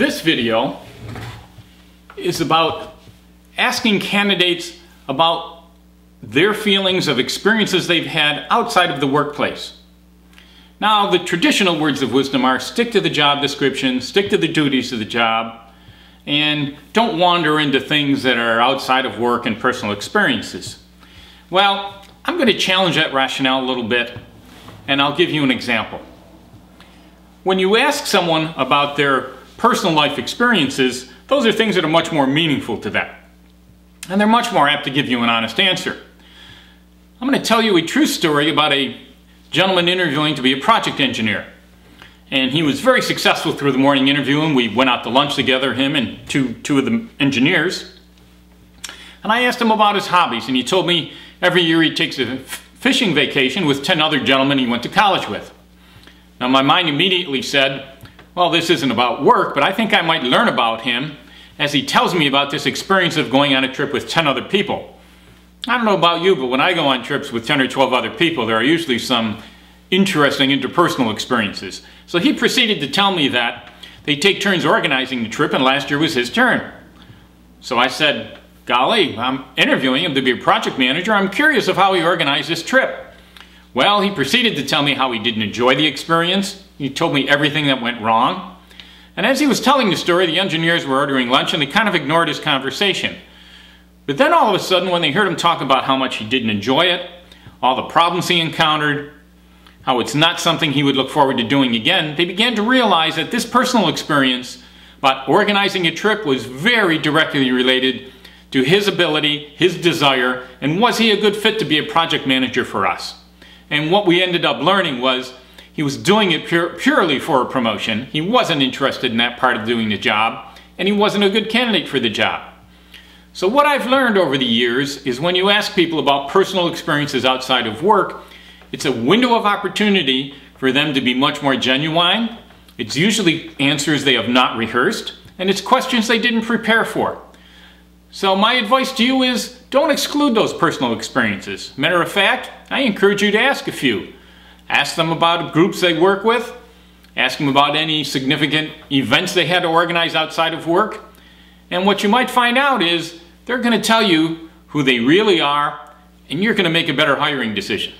This video is about asking candidates about their feelings of experiences they've had outside of the workplace. Now, the traditional words of wisdom are stick to the job description, stick to the duties of the job, and don't wander into things that are outside of work and personal experiences. Well, I'm going to challenge that rationale a little bit, and I'll give you an example. When you ask someone about their personal life experiences, those are things that are much more meaningful to them. And they're much more apt to give you an honest answer. I'm going to tell you a true story about a gentleman interviewing to be a project engineer. And he was very successful through the morning interview, and we went out to lunch together, him and two of the engineers. And I asked him about his hobbies, and he told me every year he takes a fishing vacation with 10 other gentlemen he went to college with. Now my mind immediately said, well, this isn't about work, but I think I might learn about him as he tells me about this experience of going on a trip with 10 other people. I don't know about you, but when I go on trips with 10 or 12 other people, there are usually some interesting interpersonal experiences. So he proceeded to tell me that they take turns organizing the trip, and last year was his turn. So I said, golly, I'm interviewing him to be a project manager. I'm curious of how he organized this trip. Well, he proceeded to tell me how he didn't enjoy the experience. He told me everything that went wrong. And as he was telling the story, the engineers were ordering lunch, and they kind of ignored his conversation. But then all of a sudden, when they heard him talk about how much he didn't enjoy it, all the problems he encountered, how it's not something he would look forward to doing again, they began to realize that this personal experience about organizing a trip was very directly related to his ability, his desire, and was he a good fit to be a project manager for us. And what we ended up learning was he was doing it purely for a promotion. He wasn't interested in that part of doing the job, and he wasn't a good candidate for the job. So what I've learned over the years is when you ask people about personal experiences outside of work, it's a window of opportunity for them to be much more genuine. It's usually answers they have not rehearsed, and it's questions they didn't prepare for. So my advice to you is don't exclude those personal experiences. Matter of fact, I encourage you to ask a few. Ask them about groups they work with. Ask them about any significant events they had to organize outside of work. And what you might find out is they're going to tell you who they really are, and you're going to make a better hiring decision.